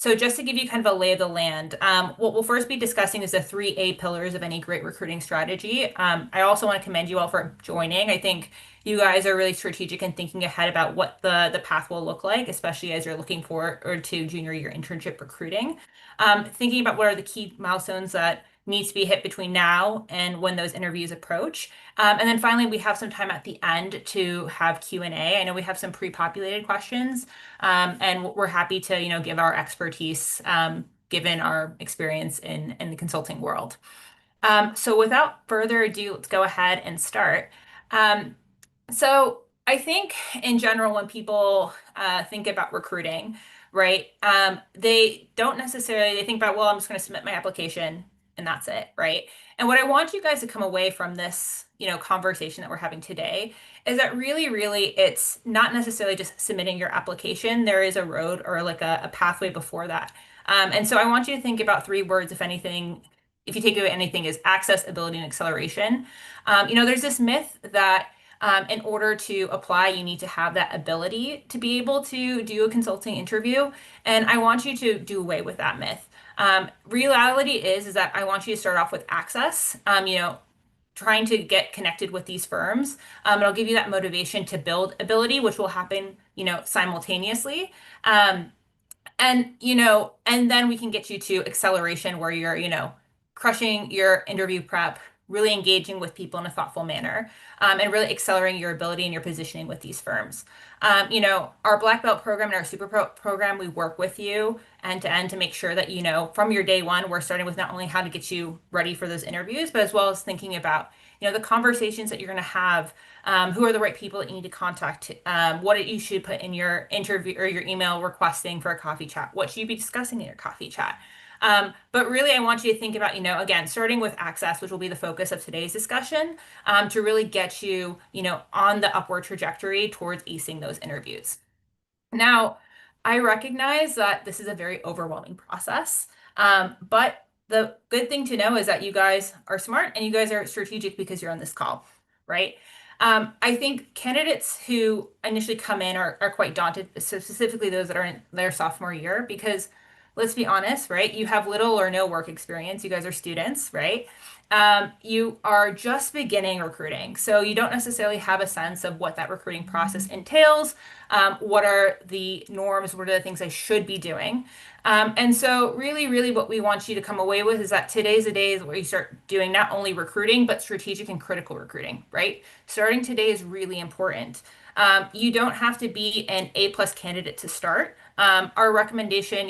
So just to give you kind of a lay of the land, what we'll first be discussing is the three A pillars of any great recruiting strategy. I also want to commend you all for joining. I think you guys are really strategic in thinking ahead about what the path will look like, especially as you're looking for or to junior year internship recruiting. Thinking about what are the key milestones that needs to be hit between now and when those interviews approach. And then finally, we have some time at the end to have Q&A. I know we have some pre-populated questions, and we're happy to, give our expertise, given our experience in the consulting world. So without further ado, let's go ahead and start. Um, so I think in general, when people think about recruiting, right, they don't necessarily, they think about, well, I'm just going to submit my application and that's it, right? And what I want you guys to come away from this, conversation that we're having today is that really, really, it's not necessarily just submitting your application. There is a road or like a pathway before that. And so I want you to think about three words, if anything, if you take away anything, is access, ability, and acceleration. There's this myth that in order to apply, you need to have that ability to be able to do a consulting interview. And I want you to do away with that myth. Reality is that I want you to start off with access, trying to get connected with these firms. It'll give you that motivation to build ability, which will happen, simultaneously. Um, and then we can get you to acceleration where you're, crushing your interview prep, really engaging with people in a thoughtful manner, and really accelerating your ability and your positioning with these firms. Our Black Belt program and our Super Pro program, we work with you end to end to make sure that, from your day one, we're starting with not only how to get you ready for those interviews, but as well as thinking about, the conversations that you're going to have, who are the right people that you need to contact, what you should put in your interview or your email requesting for a coffee chat, what should you be discussing in your coffee chat. But really, I want you to think about, again, starting with access, which will be the focus of today's discussion, to really get you, on the upward trajectory towards acing those interviews. Now, I recognize that this is a very overwhelming process, but the good thing to know is that you guys are smart and you guys are strategic because you're on this call, right? I think candidates who initially come in are quite daunted, specifically those that are in their sophomore year, because let's be honest, right? You have little or no work experience. You guys are students, right? You are just beginning recruiting. So you don't necessarily have a sense of what that recruiting process entails. What are the norms? What are the things I should be doing? And so really, really what we want you to come away with is that today's the day where you start doing not only recruiting, but strategic and critical recruiting, right? Starting today is really important. You don't have to be an A+ candidate to start. Our recommendation,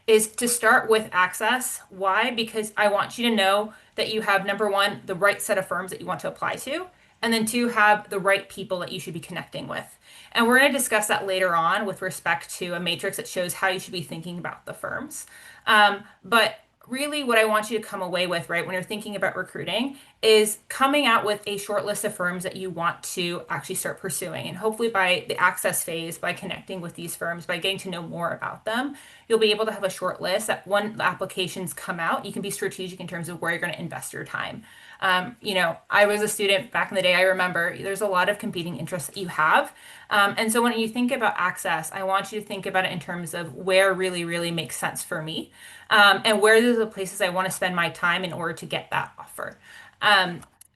is to start with access. Why? Because I want you to know that you have, number one, the right set of firms that you want to apply to, and then two, have the right people that you should be connecting with. And we're going to discuss that later on with respect to a matrix that shows how you should be thinking about the firms. But really, what I want you to come away with, right, when you're thinking about recruiting, is coming out with a short list of firms that you want to actually start pursuing. And hopefully, by the access phase, by connecting with these firms, by getting to know more about them, you'll be able to have a short list that when the applications come out, you can be strategic in terms of where you're going to invest your time. I was a student back in the day. I remember there's a lot of competing interests that you have. And so when you think about access, I want you to think about it in terms of where really, really makes sense for me, and where are the places I want to spend my time in order to get that offer.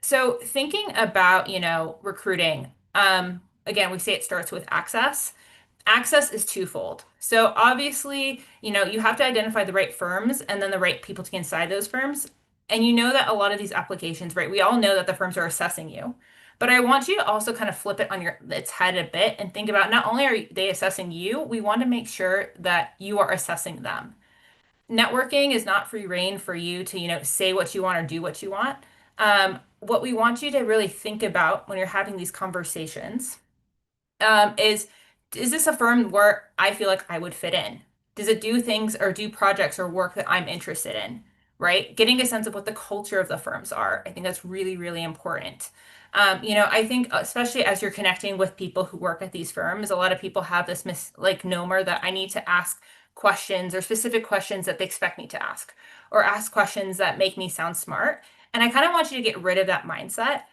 So thinking about, recruiting, again, we say it starts with access. Access is twofold. So obviously, you have to identify the right firms and then the right people to get inside those firms. And you know that a lot of these applications, right? We all know that the firms are assessing you. But I want you to also kind of flip it on its head a bit and think about not only are they assessing you, we want to make sure that you are assessing them. Networking is not free reign for you to, say what you want or do what you want. What we want you to really think about when you're having these conversations, is this a firm where I feel like I would fit in? Does it do things or do projects or work that I'm interested in? Right? Getting a sense of what the culture of the firms are. I think that's really, really important. I think especially as you're connecting with people who work at these firms, a lot of people have this nomer that I need to ask questions or specific questions that they expect me to ask, or ask questions that make me sound smart. And I kind of want you to get rid of that mindset.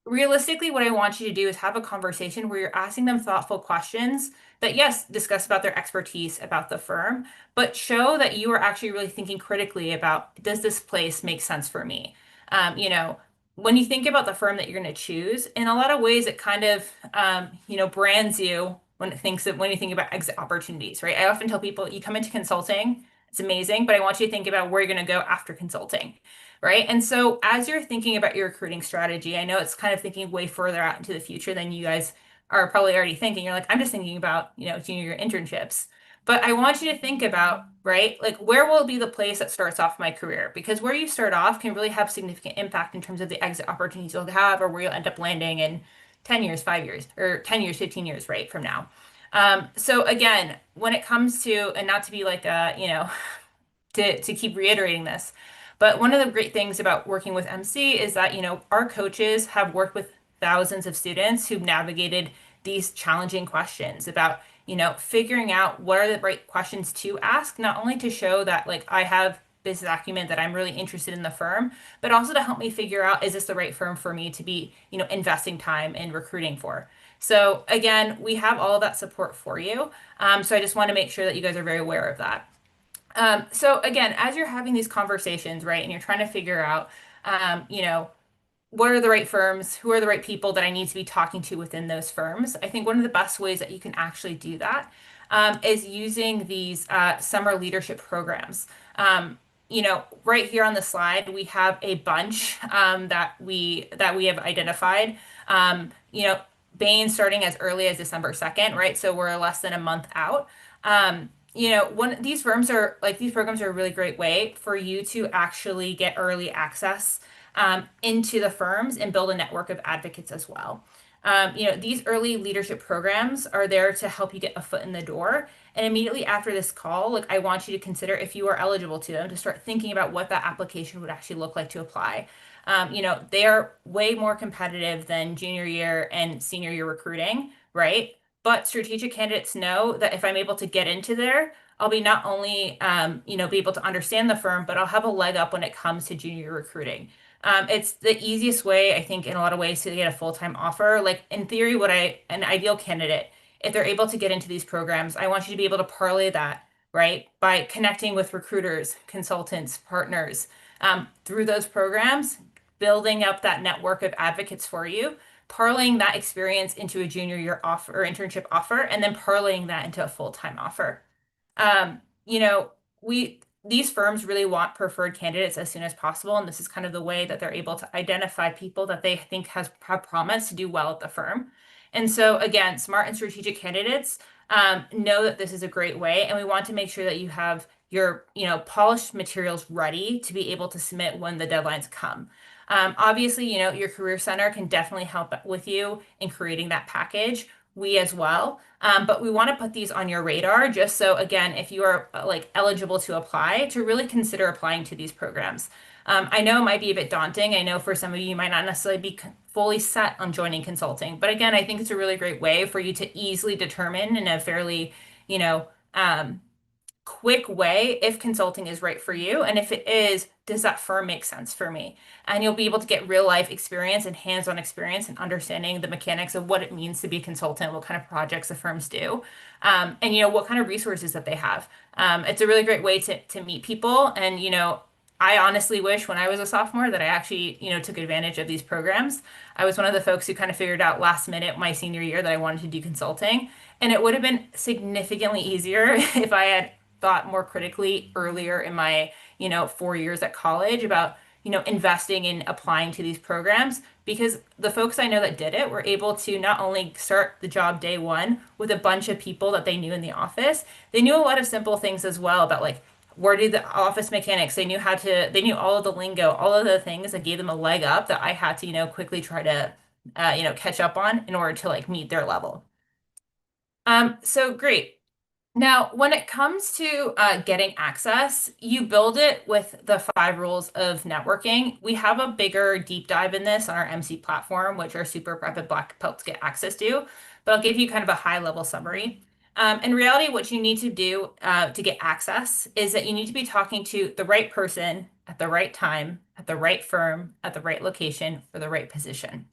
realistically, what I want you to do is have a conversation where you're asking them thoughtful questions that, yes, discuss about their expertise about the firm, but show that you are actually really thinking critically about, does this place make sense for me? You know, when you think about the firm that you're going to choose, in a lot of ways, it kind of, brands you when it thinks that when you think about exit opportunities, right? I often tell people, you come into consulting, it's amazing, but I want you to think about where you're going to go after consulting, right? And so as you're thinking about your recruiting strategy, I know it's kind of thinking way further out into the future than you guys are probably already thinking. You're like, I'm just thinking about, junior year internships. But I want you to think about, right, like where will be the place that starts off my career? Because where you start off can really have significant impact in terms of the exit opportunities you'll have or where you'll end up landing in 10 years, 5 years, or 10 years, 15 years, right, from now. So again, when it comes to, and not to be like a, to keep reiterating this. But one of the great things about working with MC is that, our coaches have worked with thousands of students who've navigated these challenging questions about, figuring out what are the right questions to ask, not only to show that like I have business acumen that I'm really interested in the firm, but also to help me figure out, is this the right firm for me to be, investing time in recruiting for? So again, we have all of that support for you. So I just want to make sure that you guys are very aware of that. So again, as you're having these conversations, right, and you're trying to figure out, what are the right firms, who are the right people that I need to be talking to within those firms, I think one of the best ways that you can actually do that is using these summer leadership programs. Right here on the slide, we have a bunch that we have identified. Bain starting as early as December 2nd, right? So we're less than a month out. One these programs are a really great way for you to actually get early access into the firms and build a network of advocates as well. These early leadership programs are there to help you get a foot in the door. And immediately after this call, like I want you to consider if you are eligible to them to start thinking about what that application would actually look like to apply. They are way more competitive than junior year and senior year recruiting, right? But strategic candidates know that if I'm able to get into there, I'll be not only, be able to understand the firm, but I'll have a leg up when it comes to junior recruiting. It's the easiest way, I think, in a lot of ways to get a full-time offer. Like in theory, an ideal candidate, if they're able to get into these programs, I want you to be able to parlay that, right, by connecting with recruiters, consultants, partners, through those programs, building up that network of advocates for you, parlaying that experience into a junior year offer or internship offer, and then parlaying that into a full-time offer. Um, you know, we these firms really want preferred candidates as soon as possible, and this is kind of the way that they're able to identify people that they think have promise to do well at the firm. And so again, smart and strategic candidates know that this is a great way, and we want to make sure that you have your, polished materials ready to be able to submit when the deadlines come. Obviously, your career center can definitely help with you in creating that package. We as well. But we want to put these on your radar just so, again, if you are like eligible to apply, to really consider applying to these programs. I know it might be a bit daunting. I know for some of you, you might not necessarily be fully set on joining consulting. But again, I think it's a really great way for you to easily determine in a fairly, you know, um, quick way if consulting is right for you. And if it is, does that firm make sense for me? And you'll be able to get real life experience and hands-on experience and understanding the mechanics of what it means to be a consultant, what kind of projects the firms do, and what kind of resources that they have. It's a really great way to meet people. And I honestly wish when I was a sophomore that I actually, took advantage of these programs. I was one of the folks who kind of figured out last minute my senior year that I wanted to do consulting. And it would have been significantly easier if I had thought more critically earlier in my, 4 years at college about, investing in applying to these programs because the folks I know that did it were able to not only start the job day one with a bunch of people that they knew in the office, they knew a lot of simple things as well about like where did the office mechanics, they knew all of the lingo, all of the things that gave them a leg up that I had to, quickly try to, catch up on in order to like meet their level. So great. Now, when it comes to getting access, you build it with the 5 rules of networking. We have a bigger deep dive in this on our MC platform, which our super prep and black belts get access to, but I'll give you kind of a high level summary. In reality, what you need to do to get access is that you need to be talking to the right person at the right time, at the right firm, at the right location, for the right position.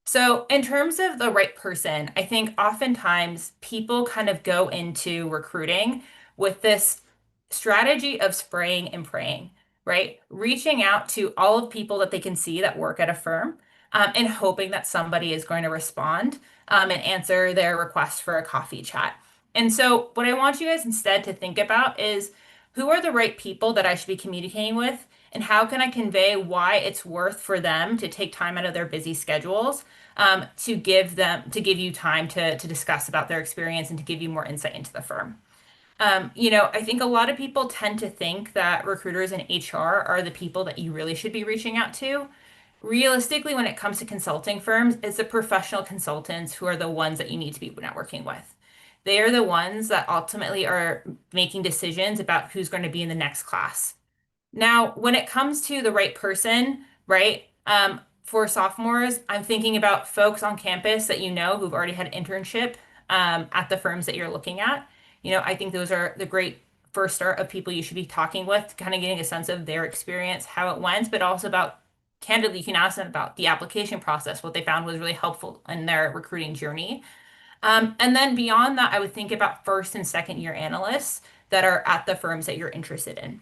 So, in terms of the right person, I think oftentimes people kind of go into recruiting with this strategy of spraying and praying, right? Reaching out to all of people that they can see that work at a firm, and hoping that somebody is going to respond, and answer their request for a coffee chat. And so, what I want you guys instead to think about is who are the right people that I should be communicating with, and how can I convey why it's worth for them to take time out of their busy schedules, to give you time to discuss about their experience and to give you more insight into the firm. I think a lot of people tend to think that recruiters and HR are the people that you really should be reaching out to. Realistically, when it comes to consulting firms, it's the professional consultants who are the ones that you need to be networking with. They are the ones that ultimately are making decisions about who's going to be in the next class. Now, when it comes to the right person, right? For sophomores, I'm thinking about folks on campus that you know who've already had an internship at the firms that you're looking at. I think those are the great first start of people you should be talking with, kind of getting a sense of their experience, how it went, but also about candidly, you can ask them about the application process, what they found was really helpful in their recruiting journey. And then beyond that, I would think about first and second year analysts that are at the firms that you're interested in.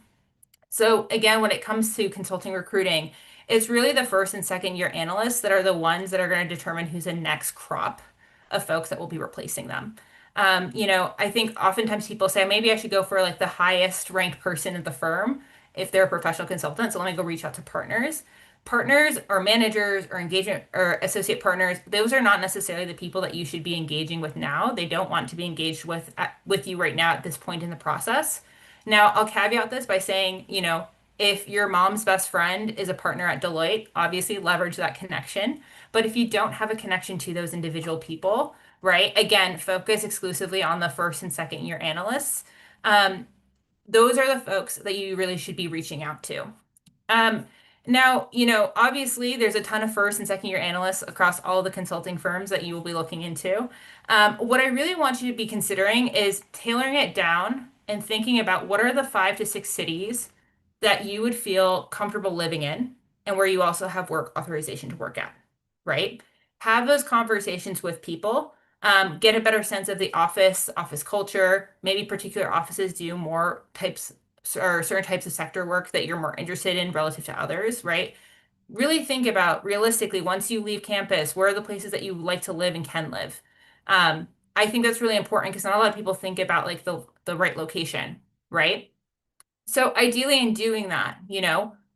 So again, when it comes to consulting recruiting, it's really the first and second year analysts that are the ones that are going to determine who's the next crop of folks that will be replacing them. I think oftentimes people say maybe I should go for like the highest ranked person at the firm if they're a professional consultant. So let me go reach out to partners. Partners or managers or engagement or associate partners, those are not necessarily the people that you should be engaging with now. They don't want to be engaged with you right now at this point in the process. Now, I'll caveat this by saying, if your mom's best friend is a partner at Deloitte, obviously leverage that connection. But if you don't have a connection to those individual people, right, again, focus exclusively on the first and second year analysts. Um, those are the folks that you really should be reaching out to. Um, Now, obviously there's a ton of first and second year analysts across all the consulting firms that you will be looking into. What I really want you to be considering is tailoring it down and thinking about what are the 5 to 6 cities that you would feel comfortable living in and where you also have work authorization to work at, right? Have those conversations with people, get a better sense of the office culture. Maybe particular offices do more types or certain types of sector work that you're more interested in relative to others, right? Really think about realistically, once you leave campus, where are the places that you like to live and can live? I think that's really important because not a lot of people think about like the right location, right? So ideally in doing that,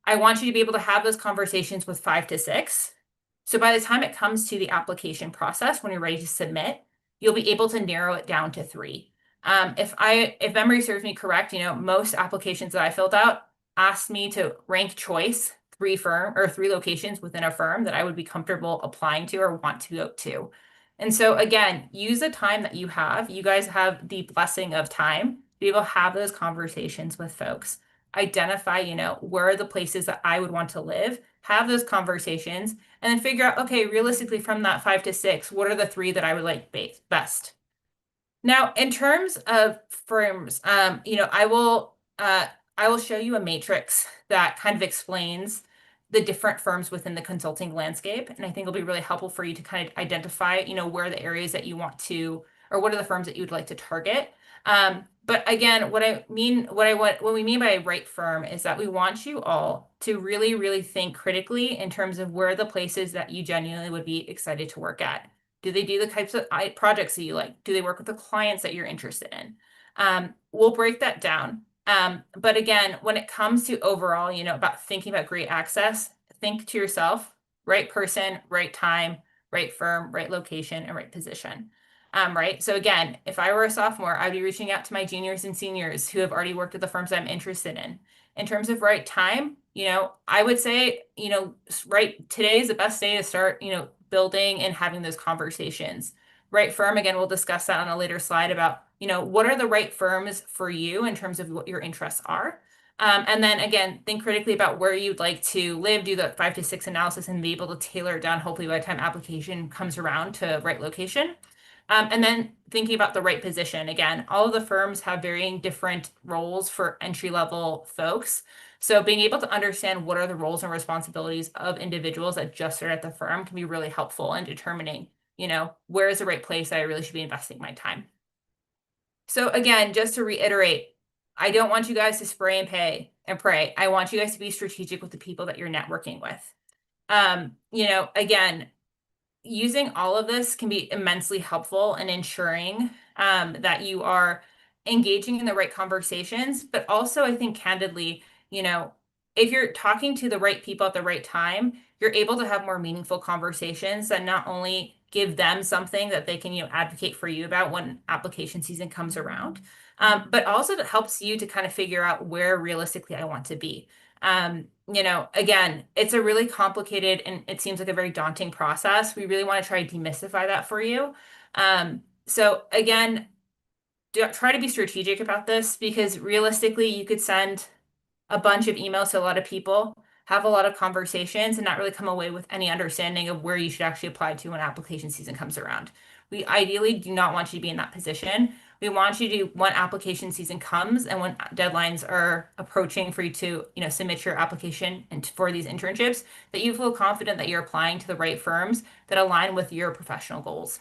I want you to be able to have those conversations with 5 to 6. So by the time it comes to the application process, when you're ready to submit, you'll be able to narrow it down to 3. If memory serves me correct, most applications that I filled out asked me to rank choice 3 locations within a firm that I would be comfortable applying to or want to go to. And so again, use the time that you have. You guys have the blessing of time to be able to have those conversations with folks. Identify, where are the places that I would want to live, have those conversations, and then figure out, okay, realistically from that 5 to 6, what are the 3 that I would like best? Now, in terms of firms, I will show you a matrix that kind of explains the different firms within the consulting landscape, and I think it'll be really helpful for you to kind of identify, where are the areas that you want to, or what are the firms that you would like to target. But again, what we mean by a right firm is that we want you all to really, really think critically in terms of where are the places that you genuinely would be excited to work at. Do they do the types of projects that you like? Do they work with the clients that you're interested in? We'll break that down. But again, when it comes to overall, about thinking about great access, think to yourself, right person, right time, right firm, right location, and right position. Right. So again, if I were a sophomore, I'd be reaching out to my juniors and seniors who have already worked at the firms I'm interested in. In terms of right time, I would say, right today is the best day to start, building and having those conversations. Right firm, again, we'll discuss that on a later slide about, what are the right firms for you in terms of what your interests are. And then again, think critically about where you'd like to live, do the 5 to 6 analysis and be able to tailor it down, hopefully by the time application comes around to right location. And then thinking about the right position. Again, all of the firms have varying different roles for entry level folks. So being able to understand what are the roles and responsibilities of individuals that just start at the firm can be really helpful in determining, where is the right place that I really should be investing my time. So again, just to reiterate, I don't want you guys to spray and pray. I want you guys to be strategic with the people that you're networking with. Again, using all of this can be immensely helpful in ensuring that you are engaging in the right conversations. But also, I think candidly, you know, if you're talking to the right people at the right time, you're able to have more meaningful conversations that not only give them something that they can, advocate for you about when application season comes around, but also that helps you to kind of figure out where realistically I want to be. Again, it's a really complicated and it seems like a very daunting process. We really want to try to demystify that for you. So again, try to be strategic about this because realistically, you could send a bunch of emails to a lot of people, have a lot of conversations, and not really come away with any understanding of where you should actually apply to when application season comes around. We ideally do not want you to be in that position. We want you to, when application season comes and when deadlines are approaching for you to, submit your application and for these internships, that you feel confident that you're applying to the right firms that align with your professional goals.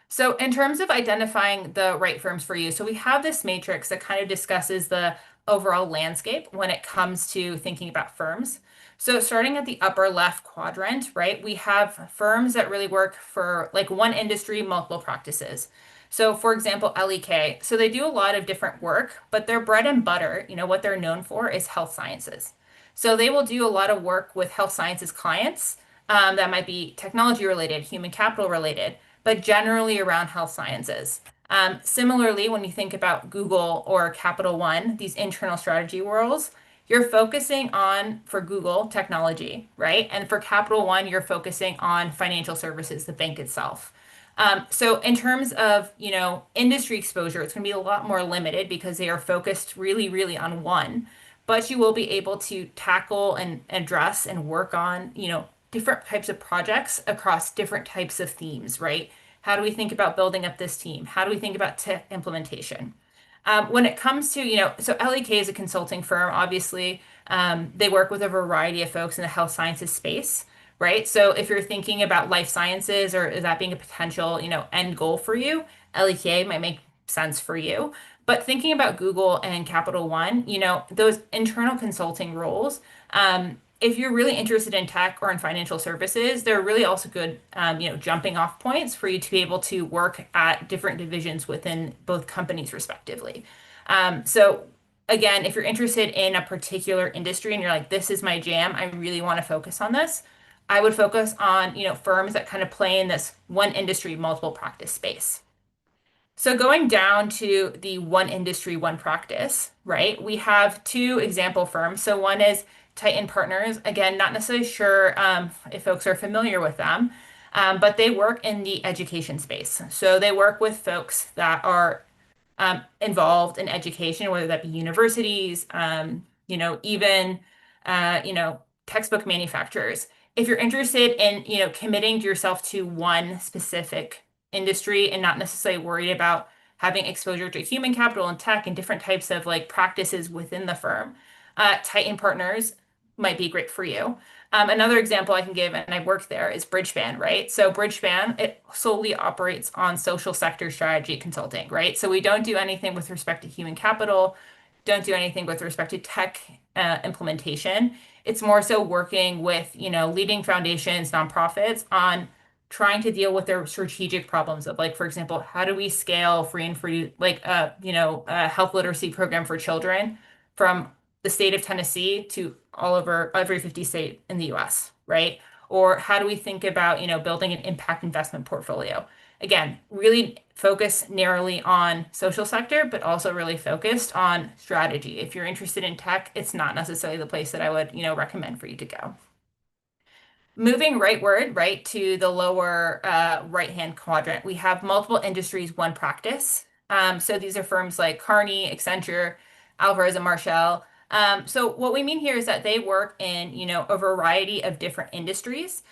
So, in terms of identifying the right firms for you, so we have this matrix that kind of discusses the overall landscape when it comes to thinking about firms. So, starting at the upper left quadrant, right, we have firms that really work for like one industry, multiple practices. So, for example, LEK. So, they do a lot of different work, but their bread and butter, what they're known for is health sciences. So, they will do a lot of work with health sciences clients that might be technology related, human capital related, but generally around health sciences. Similarly, when you think about Google or Capital One, these internal strategy roles, you're focusing on, for Google, technology, right? And for Capital One, you're focusing on financial services, the bank itself. So in terms of, industry exposure, it's going to be a lot more limited because they are focused really, really on one. But you will be able to tackle and address and work on, different types of projects across different types of themes, right? How do we think about building up this team? How do we think about tech implementation? When it comes to, so LEK is a consulting firm, obviously. They work with a variety of folks in the health sciences space, right? So if you're thinking about life sciences or is that being a potential, end goal for you, LEK might make sense for you. But thinking about Google and Capital One, those internal consulting roles, if you're really interested in tech or in financial services, they're really also good, jumping off points for you to be able to work at different divisions within both companies, respectively. So again, if you're interested in a particular industry and you're like, this is my jam, I really want to focus on this, I would focus on, firms that kind of play in this one industry, multiple practice space. So going down to the one industry, one practice, right? We have two example firms. So one is Titan Partners. Again, not necessarily sure if folks are familiar with them, but they work in the education space. So they work with folks that are involved in education, whether that be universities, even, textbook manufacturers. If you're interested in, committing yourself to one specific industry and not necessarily worried about having exposure to human capital and tech and different types of like practices within the firm, Titan Partners might be great for you. Another example I can give, and I've worked there, is Bridgespan, right? So Bridgespan, it solely operates on social sector strategy consulting, right? So we don't do anything with respect to human capital, don't do anything with respect to tech implementation. It's more so working with, leading foundations, nonprofits on trying to deal with their strategic problems of like, for example, how do we scale free and free, like, a health literacy program for children from the state of Tennessee to all over every 50 state in the US, right? Or how do we think about, building an impact investment portfolio? Again, really focus narrowly on social sector, but also really focused on strategy. If you're interested in tech, it's not necessarily the place that I would, recommend for you to go. Moving rightward, right, to the lower right-hand quadrant, we have multiple industries, one practice. So these are firms like Carney, Accenture, Alvarez and Marshall. So what we mean here is that they work in, a variety of different industries.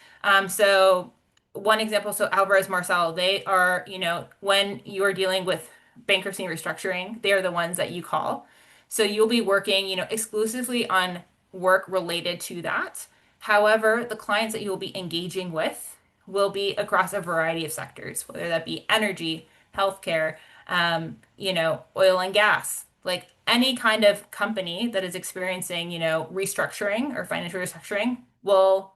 So one example, so Alvarez Marcel, they are, when you are dealing with bankruptcy and restructuring, they are the ones that you call. So you'll be working, exclusively on work related to that. However, the clients that you will be engaging with will be across a variety of sectors, whether that be energy, healthcare, oil and gas, like any kind of company that is experiencing, restructuring or financial restructuring will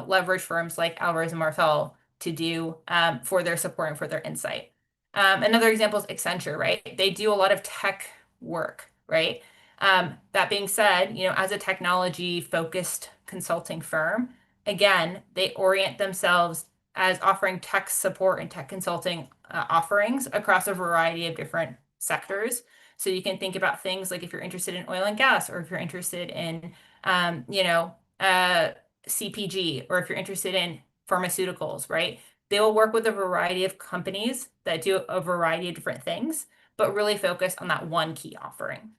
leverage firms like Alvarez and Marthal to do for their support and for their insight. Another example is Accenture, right? They do a lot of tech work, right? That being said, as a technology focused consulting firm, again, they orient themselves as offering tech support and tech consulting offerings across a variety of different sectors. So you can think about things like if you're interested in oil and gas, or if you're interested in, um, you know, uh, CPG, or if you're interested in pharmaceuticals, right? They will work with a variety of companies that do a variety of different things, but really focus on that one key offering.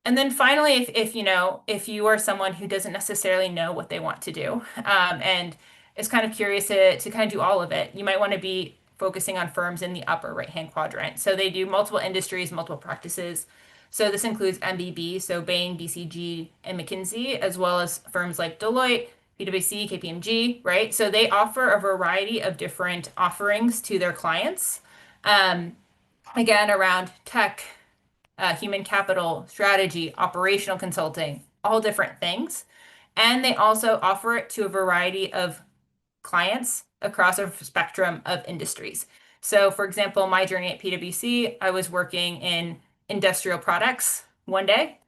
And then finally, if you are someone who doesn't necessarily know what they want to do, and is kind of curious to kind of do all of it, you might want to be focusing on firms in the upper right-hand quadrant. So they do multiple industries, multiple practices. So this includes MBB, so Bain, BCG, and McKinsey, as well as firms like Deloitte, PwC, KPMG, right? So they offer a variety of different offerings to their clients. Um, again, around tech, human capital, strategy, operational consulting, all different things. And they also offer it to a variety of clients across a spectrum of industries. So, for example, my journey at PwC, I was working in industrial products one day,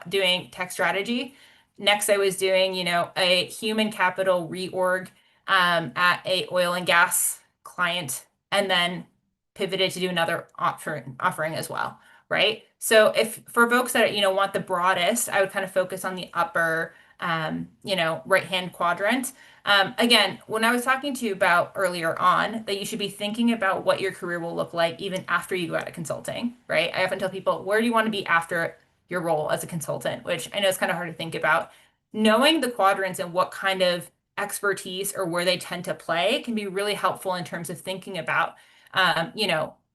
doing tech strategy. Next, I was doing, a human capital reorg at a oil and gas client, and then pivoted to do another offering as well, right? So, if for folks that want the broadest, I would kind of focus on the upper, right-hand quadrant. Again, when I was talking to you about earlier on that you should be thinking about what your career will look like even after you go out of consulting, right? I often tell people, where do you want to be after your role as a consultant? Which I know is kind of hard to think about. Knowing the quadrants and what kind of expertise or where they tend to play can be really helpful in terms of thinking about,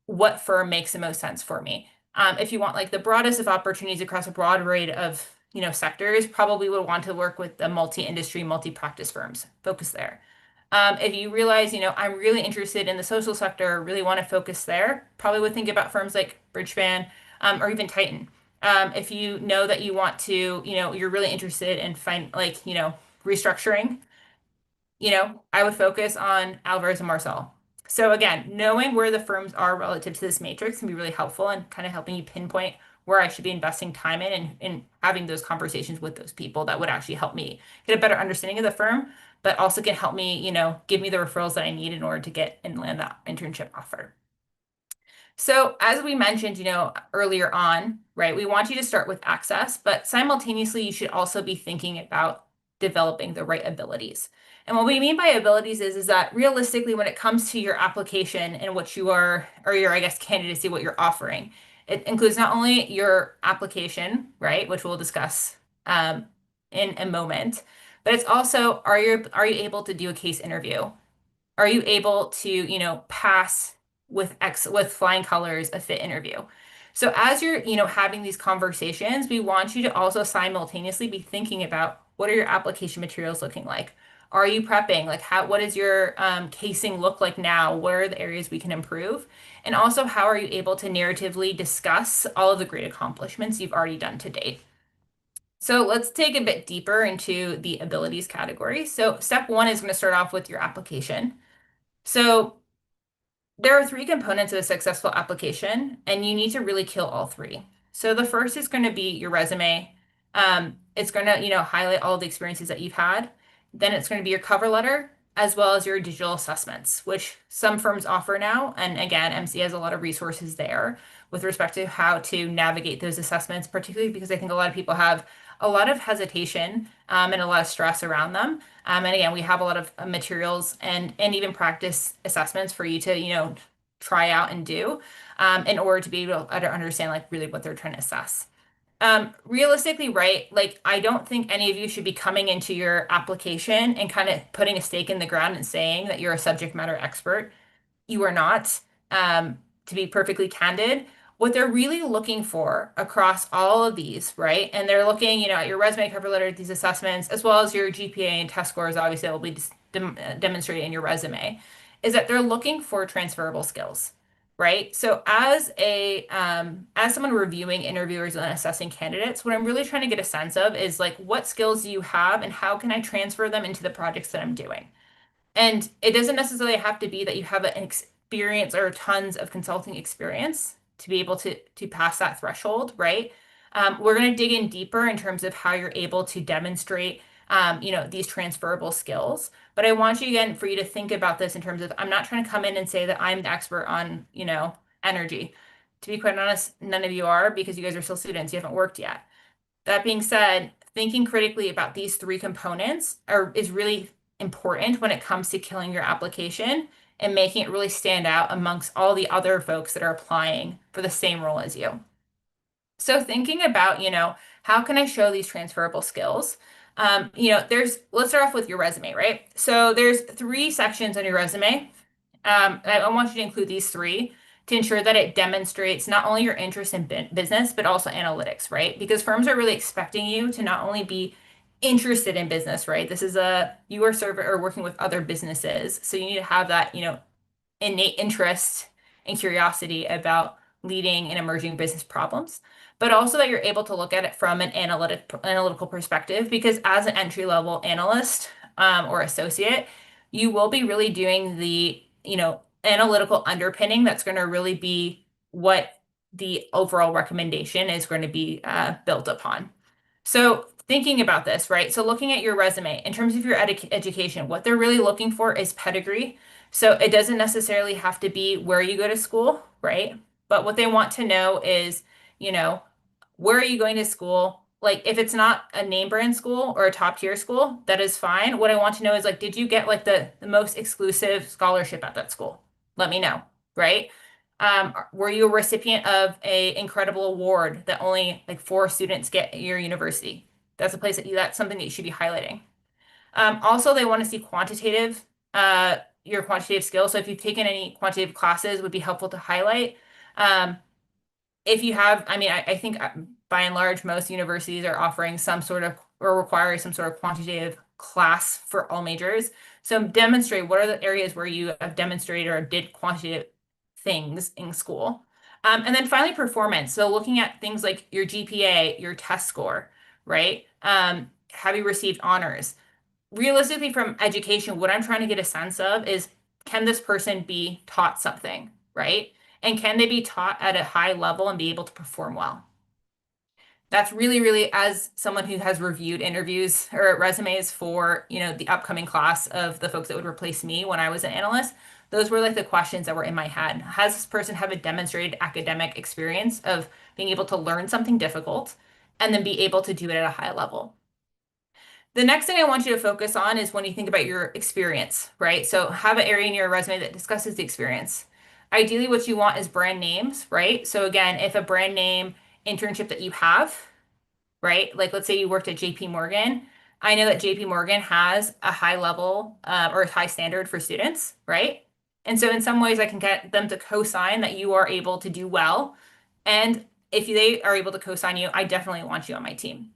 what firm makes the most sense for me. If you want like the broadest of opportunities across a broad array of sectors, probably would want to work with the multi-industry, multi-practice firms. Focus there. If you realize, I'm really interested in the social sector, really want to focus there, probably would think about firms like Bridgespan, or even Titan. If you know that you want to, you're really interested in restructuring, I would focus on Alvarez and Marcel. So again, knowing where the firms are relative to this matrix can be really helpful and kind of helping you pinpoint where I should be investing time in and having those conversations with those people that would actually help me get a better understanding of the firm, but also can help me, give me the referrals that I need in order to get and land that internship offer. So as we mentioned, earlier on, right, we want you to start with access, but simultaneously you should also be thinking about developing the right abilities. And what we mean by abilities is that realistically, when it comes to your application and what you are, or your, I guess, candidacy, what you're offering, it includes not only your application, right, which we'll discuss in a moment, but it's also, are you able to do a case interview? Are you able to, pass with flying colors a fit interview? So as you're, having these conversations, we want you to also simultaneously be thinking about what are your application materials looking like? Are you prepping? Like what does your casing look like now? Where are the areas we can improve? And also, how are you able to narratively discuss all of the great accomplishments you've already done to date? So let's take a bit deeper into the abilities category. So step one is going to start off with your application. So there are three components of a successful application, and you need to really kill all three. So the first is going to be your resume. It's going to, highlight all the experiences that you've had. Then it's going to be your cover letter, as well as your digital assessments, which some firms offer now. And again, MC has a lot of resources there with respect to how to navigate those assessments, particularly because I think a lot of people have a lot of hesitation and a lot of stress around them. And again, we have a lot of materials and even practice assessments for you to, try out and do in order to be able to better understand like really what they're trying to assess. Realistically, right? Like, I don't think any of you should be coming into your application and kind of putting a stake in the ground and saying that you're a subject matter expert. You are not. To be perfectly candid, what they're really looking for across all of these, right? And they're looking, at your resume, cover letter, these assessments, as well as your GPA and test scores, obviously, that will be demonstrated in your resume, is that they're looking for transferable skills, right? So as someone reviewing interviewers and assessing candidates, what I'm really trying to get a sense of is like, what skills do you have and how can I transfer them into the projects that I'm doing? And it doesn't necessarily have to be that you have an experience or tons of consulting experience to be able to pass that threshold, right? We're going to dig in deeper in terms of how you're able to demonstrate, these transferable skills. But I want you again for you to think about this in terms of I'm not trying to come in and say that I'm the expert on, energy. To be quite honest, none of you are because you guys are still students. You haven't worked yet. That being said, thinking critically about these three components is really important when it comes to killing your application and making it really stand out amongst all the other folks that are applying for the same role as you. So thinking about, how can I show these transferable skills? Let's start off with your resume, right? So there's three sections on your resume. I want you to include these three to ensure that it demonstrates not only your interest in business, but also analytics, right? Because firms are really expecting you to not only be interested in business, right? You are serving or working with other businesses. So you need to have that, innate interest and curiosity about leading and emerging business problems, but also that you're able to look at it from an analytical perspective, because as an entry level analyst or associate, you will be really doing the, analytical underpinning that's going to really be what the overall recommendation is going to be built upon. So thinking about this, right? So looking at your resume in terms of your education, what they're really looking for is pedigree. So it doesn't necessarily have to be where you go to school, right? But what they want to know is, you know, where are you going to school? Like if it's not a name brand school or a top tier school, that is fine. What I want to know is like, did you get like the most exclusive scholarship at that school? Let me know, right? Were you a recipient of a incredible award that only like four students get at your university? That's something that you should be highlighting. Also, they want to see your quantitative skills. So if you've taken any quantitative classes, would be helpful to highlight. Um, if you have, I think by and large, most universities are offering some sort of or requiring some sort of quantitative class for all majors. So demonstrate what are the areas where you have demonstrated or did quantitative things in school. And then finally, performance. So looking at things like your GPA, your test score, right? Have you received honors? Realistically, from education, what I'm trying to get a sense of is can this person be taught something, right? And can they be taught at a high level and be able to perform well? That's really, really, as someone who has reviewed interviews or resumes for, the upcoming class of the folks that would replace me when I was an analyst, those were like the questions that were in my head. Has this person have a demonstrated academic experience of being able to learn something difficult and then be able to do it at a high level? The next thing I want you to focus on is when you think about your experience, right? So have an area in your resume that discusses the experience. Ideally, what you want is brand names, right? So again, if a brand name internship that you have, right? Like let's say you worked at JP Morgan. I know that JP Morgan has a high level or a high standard for students, right? And so in some ways I can get them to co-sign that you are able to do well. And if they are able to co-sign you, I definitely want you on my team.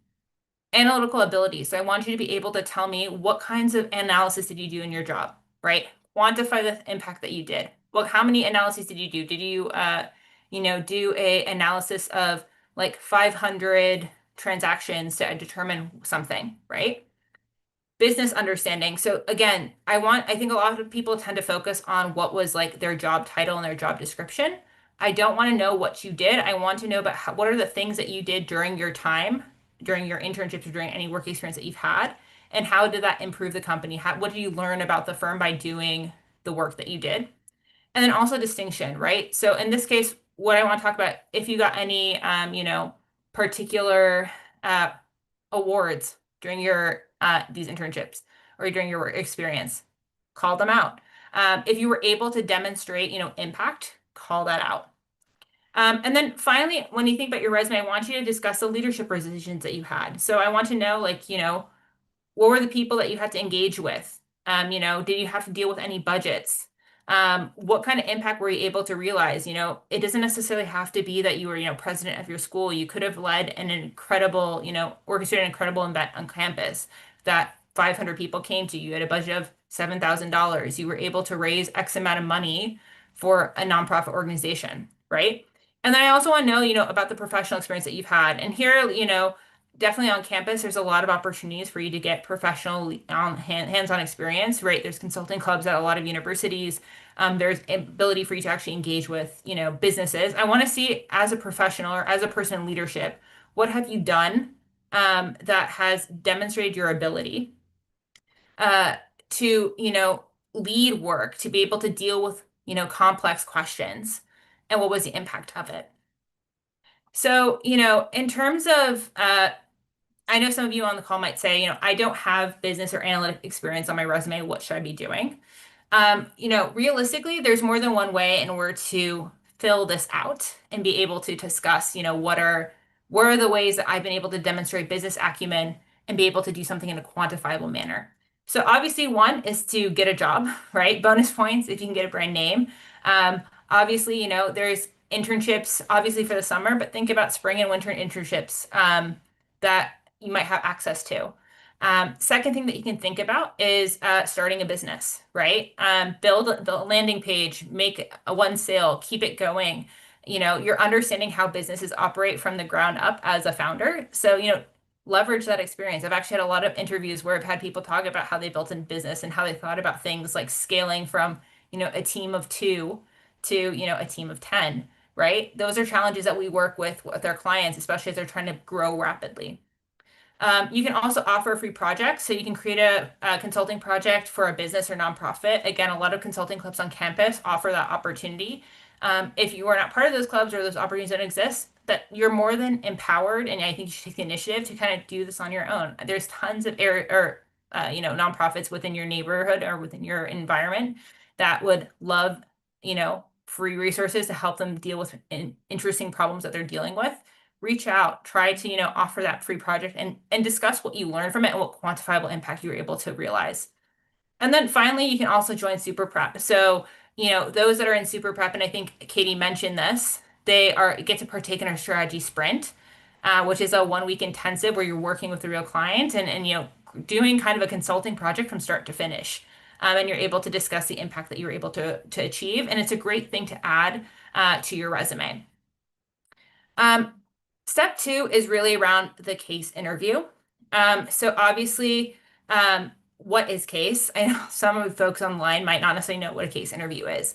Analytical abilities. So I want you to be able to tell me what kinds of analysis did you do in your job, right? Quantify the impact that you did. Well, how many analyses did you do? Did you, do a analysis of like 500 transactions to determine something, right? Business understanding. So again, I think a lot of people tend to focus on what was like their job title and their job description. I don't want to know what you did. I want to know about what are the things that you did during your time, during your internships or during any work experience that you've had, and how did that improve the company? What did you learn about the firm by doing the work that you did? And then also distinction, right? So in this case, what I want to talk about, if you got any, particular uh, awards during your these internships or during your work experience, call them out. If you were able to demonstrate, impact, call that out. And then finally, when you think about your resume, I want you to discuss the leadership positions that you had. So I want to know, like, what were the people that you had to engage with? Did you have to deal with any budgets? What kind of impact were you able to realize? It doesn't necessarily have to be that you were, president of your school. You could have led an incredible, orchestrated an incredible event on campus that 500 people came to you at a budget of $7,000. You were able to raise X amount of money for a nonprofit organization, right? And then I also want to know, about the professional experience that you've had. And here, definitely on campus, there's a lot of opportunities for you to get professional hands-on experience, right? There's consulting clubs at a lot of universities. There's ability for you to actually engage with, businesses. I want to see as a professional or as a person in leadership, what have you done that has demonstrated your ability uh, to, lead work, to be able to deal with, complex questions, and what was the impact of it? So, in terms of I know some of you on the call might say, I don't have business or analytic experience on my resume. What should I be doing? Realistically, there's more than one way in order to fill this out and be able to discuss, what are the ways that I've been able to demonstrate business acumen and be able to do something in a quantifiable manner. So obviously, one is to get a job, right? Bonus points if you can get a brand name. Obviously, there's internships, obviously for the summer, but think about spring and winter internships that you might have access to. Second thing that you can think about is starting a business, right? Build the landing page, make a one sale, keep it going. You're understanding how businesses operate from the ground up as a founder. So, leverage that experience. I've actually had a lot of interviews where I've had people talk about how they built a business and how they thought about things like scaling from, a team of two to, a team of 10, right? Those are challenges that we work with our clients, especially as they're trying to grow rapidly. You can also offer a free project. So you can create a consulting project for a business or nonprofit. Again, a lot of consulting clubs on campus offer that opportunity. If you are not part of those clubs or those opportunities don't exist, that you're more than empowered, and I think you should take the initiative to kind of do this on your own. There's tons of area or nonprofits within your neighborhood or within your environment that would love, free resources to help them deal with interesting problems that they're dealing with. Reach out, try to, offer that free project and discuss what you learned from it and what quantifiable impact you were able to realize. And then finally, you can also join Super Prep. So, those that are in Super Prep, and I think Katie mentioned this, they are get to partake in our strategy sprint, which is a 1 week intensive where you're working with a real client and doing kind of a consulting project from start to finish. And you're able to discuss the impact that you were able to achieve. And it's a great thing to add to your resume. Um, Step two is really around the case interview. So obviously, what is case? I know some of the folks online might not necessarily know what a case interview is.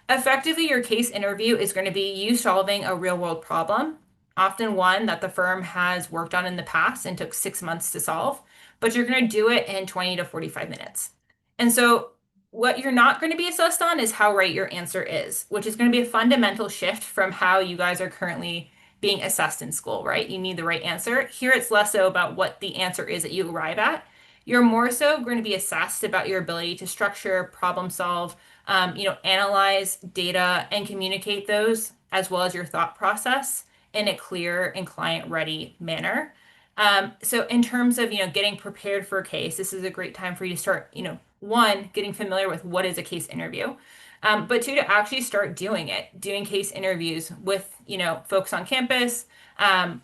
Effectively, your case interview is going to be you solving a real world problem, often one that the firm has worked on in the past and took 6 months to solve, but you're going to do it in 20 to 45 minutes. And so what you're not going to be assessed on is how right your answer is, which is going to be a fundamental shift from how you guys are currently being assessed in school, right? You need the right answer. Here it's less so about what the answer is that you arrive at. You're more so going to be assessed about your ability to structure, problem solve, analyze data and communicate those as well as your thought process in a clear and client-ready manner. So in terms of, getting prepared for a case, this is a great time for you to start, one, getting familiar with what is a case interview. But two, to actually start doing it, doing case interviews with, folks on campus, I'm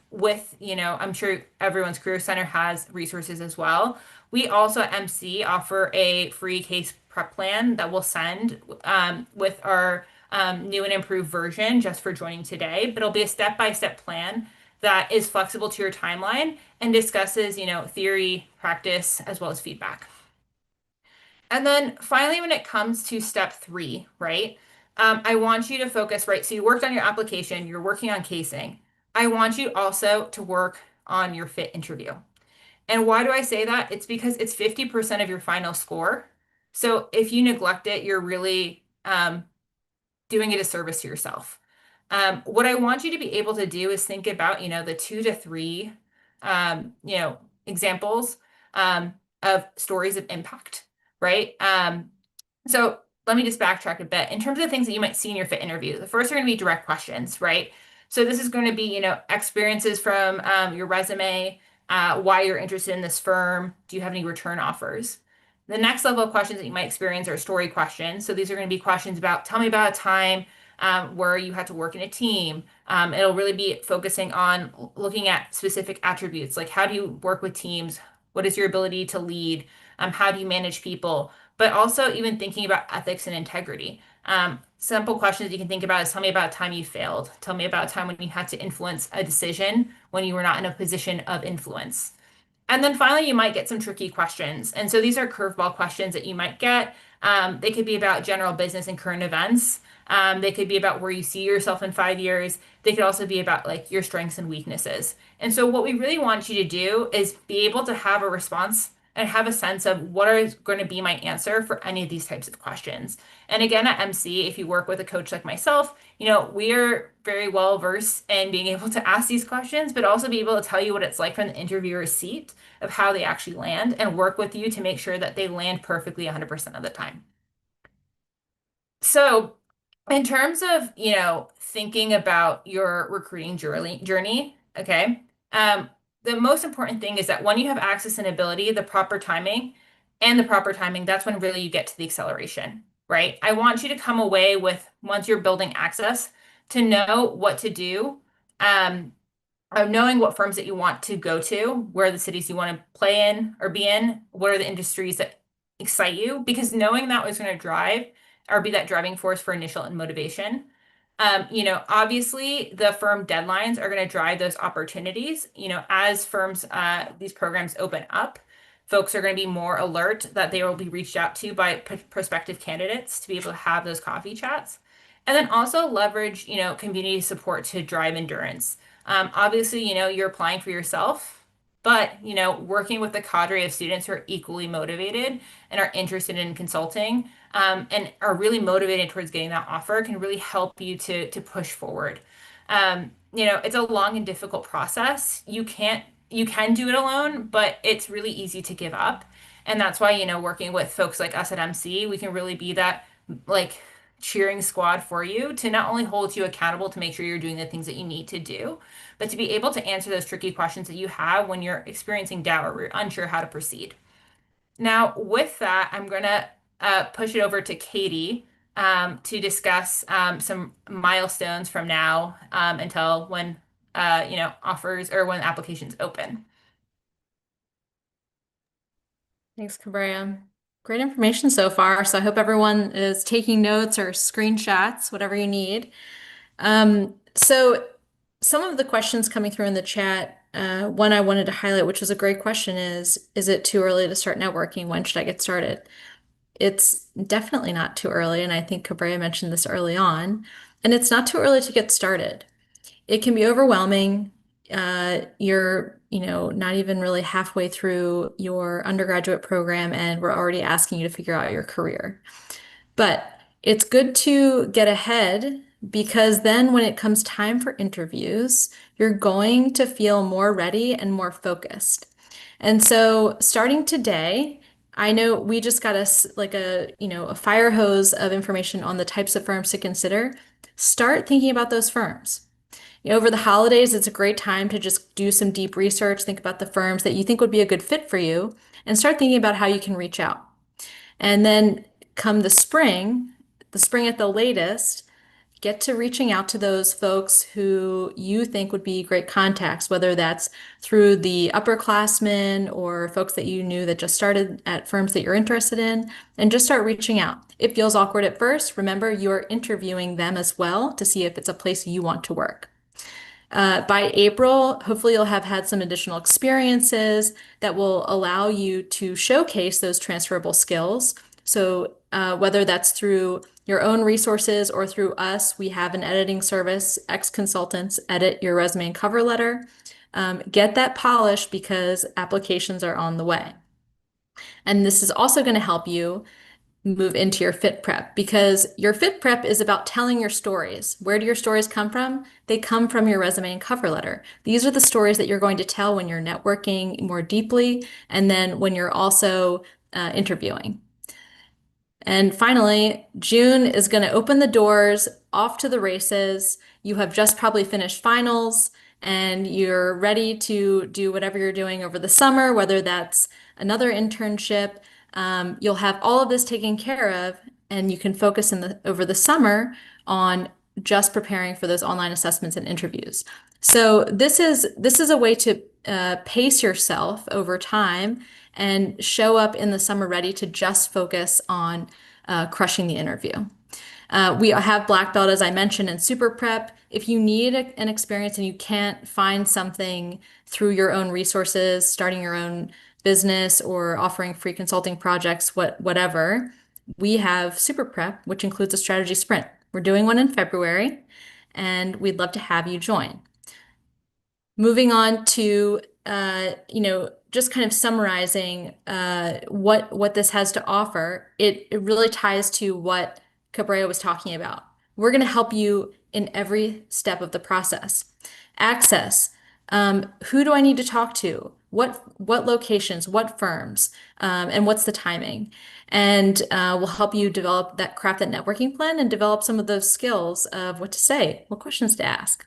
sure everyone's career center has resources as well. We also at MC offer a free case prep plan that we'll send with our new and improved version just for joining today. But it'll be a step-by-step plan that is flexible to your timeline and discusses, theory, practice, as well as feedback. And then finally, when it comes to step three, right? I want you to focus, right? So you worked on your application, you're working on casing. I want you also to work on your fit interview. And why do I say that? It's because it's 50% of your final score. So if you neglect it, you're really doing a disservice to yourself. What I want you to be able to do is think about, the 2 to 3, examples of stories of impact, right? So let me just backtrack a bit. In terms of things that you might see in your fit interview, the first are going to be direct questions, right? So this is going to be, experiences from your resume, why you're interested in this firm. Do you have any return offers? The next level of questions that you might experience are story questions. So these are going to be questions about, tell me about a time where you had to work in a team. It'll really be focusing on looking at specific attributes, like how do you work with teams? What is your ability to lead? How do you manage people? But also even thinking about ethics and integrity. Simple questions you can think about is tell me about a time you failed. Tell me about a time when you had to influence a decision when you were not in a position of influence. And then finally, you might get some tricky questions. And so these are curveball questions that you might get. They could be about general business and current events. They could be about where you see yourself in 5 years. They could also be about like your strengths and weaknesses. And so what we really want you to do is be able to have a response and have a sense of what is going to be my answer for any of these types of questions. And again, at MC, if you work with a coach like myself, we are very well versed in being able to ask these questions, but also be able to tell you what it's like from the interviewer's seat of how they actually land and work with you to make sure that they land perfectly 100% of the time. So, in terms of, thinking about your recruiting journey, okay, the most important thing is that when you have access and ability, the proper timing, that's when really you get to the acceleration, right? I want you to come away with, once you're building access, to know what to do. Um, of knowing what firms that you want to go to, where are the cities you want to play in or be in, what are the industries that excite you, because knowing that was going to drive or be that driving force for initial and motivation. Obviously the firm deadlines are going to drive those opportunities. As firms, these programs open up, folks are going to be more alert that they will be reached out to by prospective candidates to be able to have those coffee chats. And then also leverage, community support to drive endurance. Obviously, you're applying for yourself, but, working with a cadre of students who are equally motivated and are interested in consulting, and are really motivated towards getting that offer can really help you to push forward. It's a long and difficult process. You can do it alone, but it's really easy to give up. And that's why, working with folks like us at MC, we can really be that like cheering squad for you to not only hold you accountable to make sure you're doing the things that you need to do, but to be able to answer those tricky questions that you have when you're experiencing doubt or you're unsure how to proceed. Now, with that, I'm going to push it over to Katie to discuss some milestones from now until when offers or when applications open. Thanks, Cabrea. Great information so far. So I hope everyone is taking notes or screenshots, whatever you need. So some of the questions coming through in the chat, one I wanted to highlight, which was a great question, is it too early to start networking? When should I get started? It's definitely not too early, and I think Cabrea mentioned this early on. And it's not too early to get started. It can be overwhelming. You're, not even really halfway through your undergraduate program, and we're already asking you to figure out your career. But it's good to get ahead because then when it comes time for interviews, you're going to feel more ready and more focused. And so starting today, I know we just got us like a fire hose of information on the types of firms to consider. Start thinking about those firms. Over the holidays, it's a great time to just do some deep research, think about the firms that you think would be a good fit for you, and start thinking about how you can reach out. And then come the spring at the latest, get to reaching out to those folks who you think would be great contacts, whether that's through the upperclassmen or folks that you knew that just started at firms that you're interested in, and just start reaching out. It feels awkward at first. Remember, you're interviewing them as well to see if it's a place you want to work. By April, hopefully you'll have had some additional experiences that will allow you to showcase those transferable skills. So whether that's through your own resources or through us, we have an editing service. Ex-consultants edit your resume and cover letter. Get that polished because applications are on the way. And this is also going to help you move into your fit prep because your fit prep is about telling your stories. Where do your stories come from? They come from your resume and cover letter. These are the stories that you're going to tell when you're networking more deeply and then when you're also interviewing. And finally, June is going to open the doors off to the races. You have just probably finished finals and you're ready to do whatever you're doing over the summer, whether that's another internship. You'll have all of this taken care of, and you can focus in the over the summer on just preparing for those online assessments and interviews. So this is a way to pace yourself over time and show up in the summer ready to just focus on crushing the interview. We have black belt, as I mentioned, in super prep. If you need an experience and you can't find something through your own resources, starting your own business or offering free consulting projects, whatever, we have super prep, which includes a strategy sprint. We're doing one in February, and we'd love to have you join. Moving on to just kind of summarizing what this has to offer, it really ties to what Cabrera was talking about. We're going to help you in every step of the process. Access. Who do I need to talk to? What locations? What firms? And what's the timing? And we'll help you craft that networking plan and develop some of those skills of what to say, what questions to ask.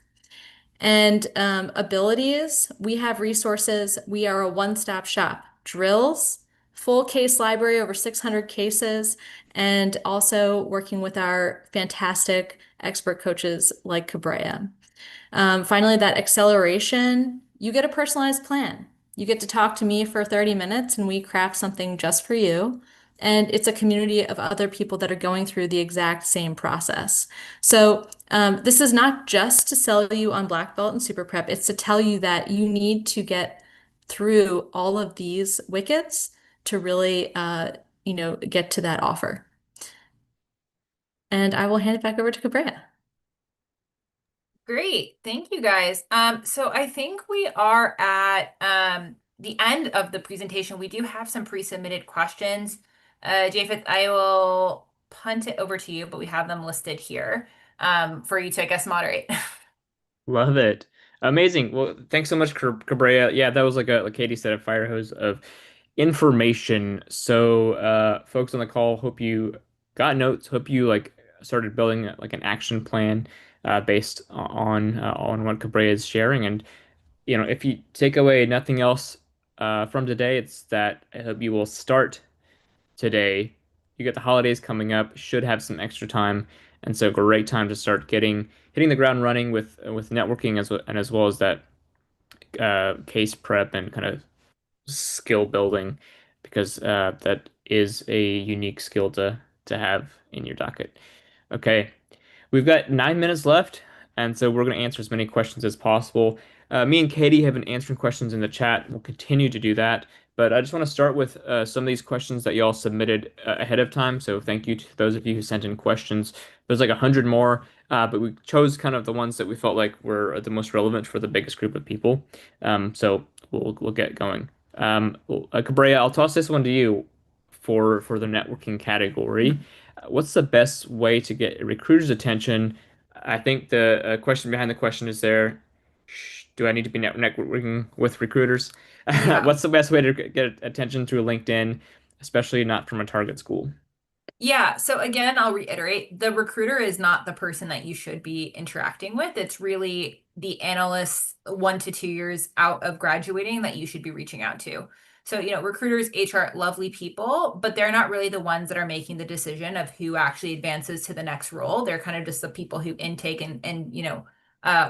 And abilities, we have resources. We are a one-stop shop. Drills, full case library, over 600 cases, and also working with our fantastic expert coaches like Cabrera. Finally, that acceleration, you get a personalized plan. You get to talk to me for 30 minutes and we craft something just for you. And it's a community of other people that are going through the exact same process. So this is not just to sell you on Black Belt and Super Prep, it's to tell you that you need to get through all of these wickets to really get to that offer. And I will hand it back over to Cabrera. Great. Thank you guys. So I think we are at the end of the presentation. We do have some pre-submitted questions. Japheth, I will punt it over to you, but we have them listed here for you to, I guess, moderate. Love it. Amazing. Well, thanks so much, Cabrera. Yeah, that was like Katie said, a fire hose of information. So, folks on the call, hope you got notes. Hope you like started building like an action plan based on what Cabrera is sharing. And if you take away nothing else from today, it's that I hope you will start today. You get the holidays coming up, should have some extra time, and so great time to start getting hitting the ground running with networking as well as that case prep and kind of skill building because that is a unique skill to have in your docket. Okay, we've got 9 minutes left, and so we're going to answer as many questions as possible. Me and Katie have been answering questions in the chat. We'll continue to do that. But I just want to start with some of these questions that y'all submitted ahead of time. So thank you to those of you who sent in questions. There's like 100 more, but we chose kind of the ones that we felt like were the most relevant for the biggest group of people. So we'll get going. Cabrera, I'll toss this one to you for the networking category. What's the best way to get a recruiter's attention? I think the question behind the question is there, do I need to be networking with recruiters? Yeah. What's the best way to get attention through LinkedIn, especially not from a target school? Yeah, so again, I'll reiterate, the recruiter is not the person that you should be interacting with. It's really the analysts 1 to 2 years out of graduating that you should be reaching out to. So, recruiters, HR, lovely people, but they're not really the ones that are making the decision of who actually advances to the next role. They're kind of just the people who intake and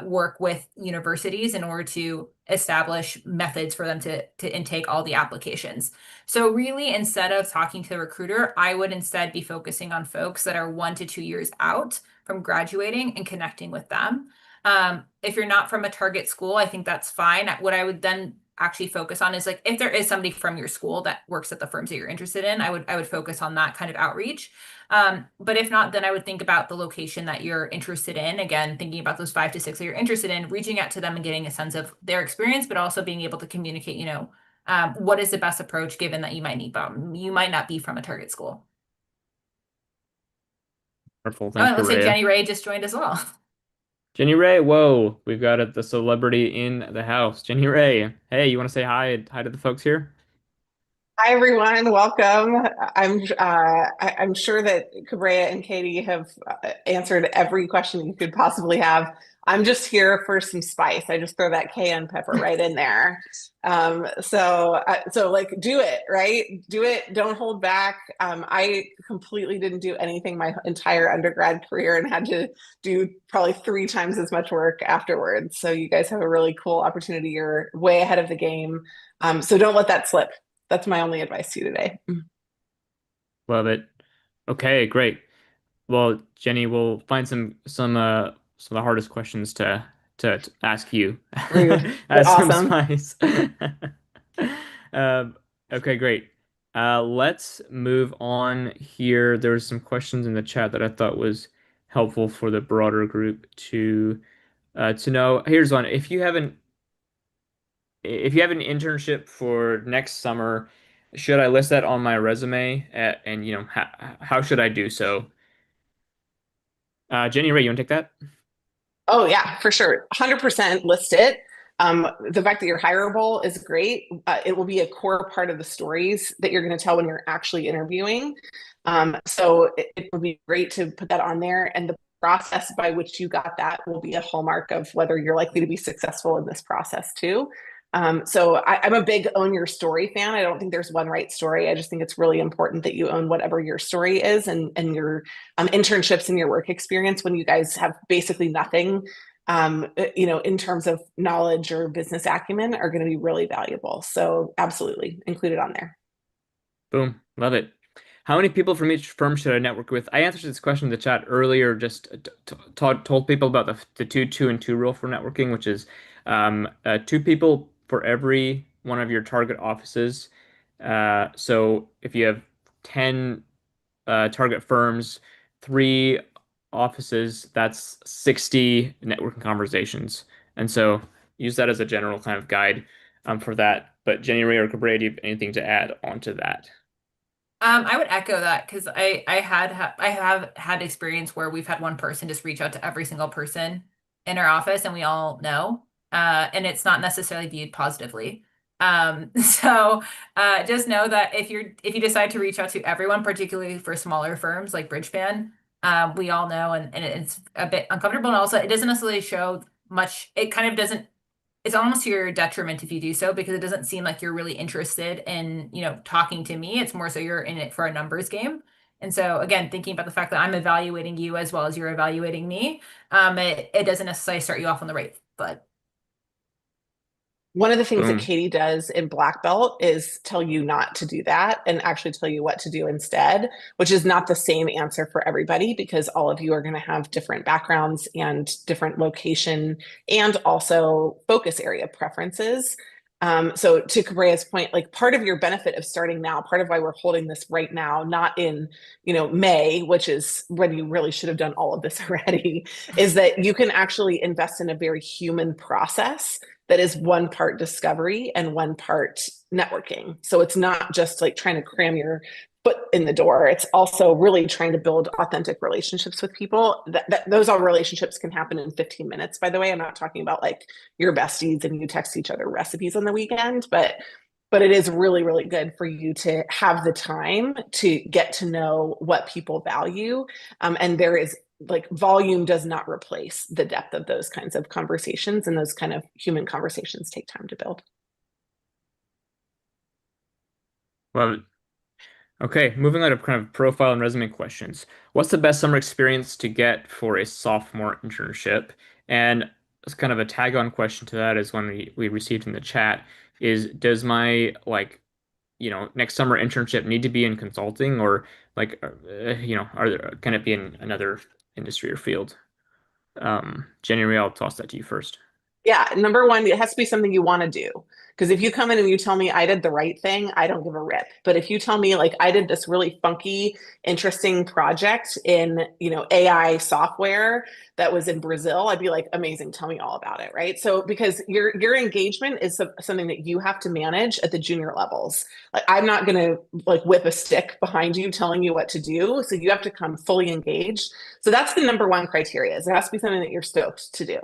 work with universities in order to establish methods for them to intake all the applications. So really, instead of talking to the recruiter, I would instead be focusing on folks that are 1 to 2 years out from graduating and connecting with them. If you're not from a target school, I think that's fine. What I would then actually focus on is like if there is somebody from your school that works at the firms that you're interested in, I would focus on that kind of outreach. But if not, then I would think about the location that you're interested in. Again, thinking about those 5 to 6 that you're interested in, reaching out to them and getting a sense of their experience, but also being able to communicate, what is the best approach given that you might not be from a target school. Wonderful. Oh, Thanks, and it looks like Cabrera. Jenny Ray just joined as well. Jenny Ray, whoa, we've got the celebrity in the house. Jenny Ray, hey, you want to say hi to the folks here? Hi everyone, welcome. I'm sure that Cabrea and Katie have answered every question you could possibly have. I'm just here for some spice. I just throw that cayenne pepper right in there. So like do it, right? Do it. Don't hold back. I completely didn't do anything my entire undergrad career and had to do probably 3 times as much work afterwards. So you guys have a really cool opportunity. You're way ahead of the game. So don't let that slip. That's my only advice to you today. Love it. Okay, great. Well, Jenny, we'll find some of the hardest questions to ask you Rude, but as some awesome. spice. Um, okay, great. Let's move on here. There was some questions in the chat that I thought was helpful for the broader group to know. Here's one. If you have an internship for next summer, should I list that on my resume? And how should I do so? Jenny Ray, you want to take that? Oh yeah, for sure. 100% list it. The fact that you're hireable is great. It will be a core part of the stories that you're going to tell when you're actually interviewing. So it would be great to put that on there. And the process by which you got that will be a hallmark of whether you're likely to be successful in this process too. I'm a big own your story fan. I don't think there's one right story. I just think it's really important that you own whatever your story is and your internships and your work experience when you guys have basically nothing, in terms of knowledge or business acumen are going to be really valuable. So absolutely include it on there. Boom. Love it. How many people from each firm should I network with? I answered this question in the chat earlier, just told people about the 2-2-2 rule for networking, which is 2 people for every one of your target offices. So if you have 10 target firms, 3 offices, that's 60 networking conversations. And so use that as a general kind of guide for that. But Jenny Ray or Cabrera, do you have anything to add onto that? I would echo that because I have had experience where we've had one person just reach out to every single person in our office, and we all know, and it's not necessarily viewed positively. So just know that if you decide to reach out to everyone, particularly for smaller firms like Bridgespan, we all know, and it's a bit uncomfortable, and also it doesn't necessarily show much. It kind of doesn't it's almost to your detriment if you do so because it doesn't seem like you're really interested in, talking to me. It's more so you're in it for a numbers game. And so again, thinking about the fact that I'm evaluating you as well as you're evaluating me, it doesn't necessarily start you off on the right foot. One of the things that Boom. Katie does in Black Belt is tell you not to do that and actually tell you what to do instead, which is not the same answer for everybody because all of you are going to have different backgrounds and different location and also focus area preferences. So to Cabrea's point, like part of your benefit of starting now, part of why we're holding this right now, not in, May, which is when you really should have done all of this already, is that you can actually invest in a very human process that is one part discovery and one part networking. So it's not just like trying to cram your foot in the door. It's also really trying to build authentic relationships with people. Those all relationships can happen in 15 minutes, by the way. I'm not talking about like your besties and you text each other recipes on the weekend, but it is really, really good for you to have the time to get to know what people value. And there is like volume does not replace the depth of those kinds of conversations, and those kind of human conversations take time to build. Love it. Okay, moving on to kind of profile and resume questions. What's the best summer experience to get for a sophomore internship? And as kind of a tag-on question to that is one we received in the chat is does my next summer internship need to be in consulting or can it be in another industry or field? Jenny Ray, I'll toss that to you first. Yeah, number one, it has to be something you want to do. Because if you come in and you tell me I did the right thing, I don't give a rip. But if you tell me like I did this really funky, interesting project in, AI software that was in Brazil, I'd be like, amazing, tell me all about it, right? So because your engagement is something that you have to manage at the junior levels. Like I'm not going to like whip a stick behind you telling you what to do. So you have to come fully engaged. So that's the number one criteria. Is it has to be something that you're stoked to do.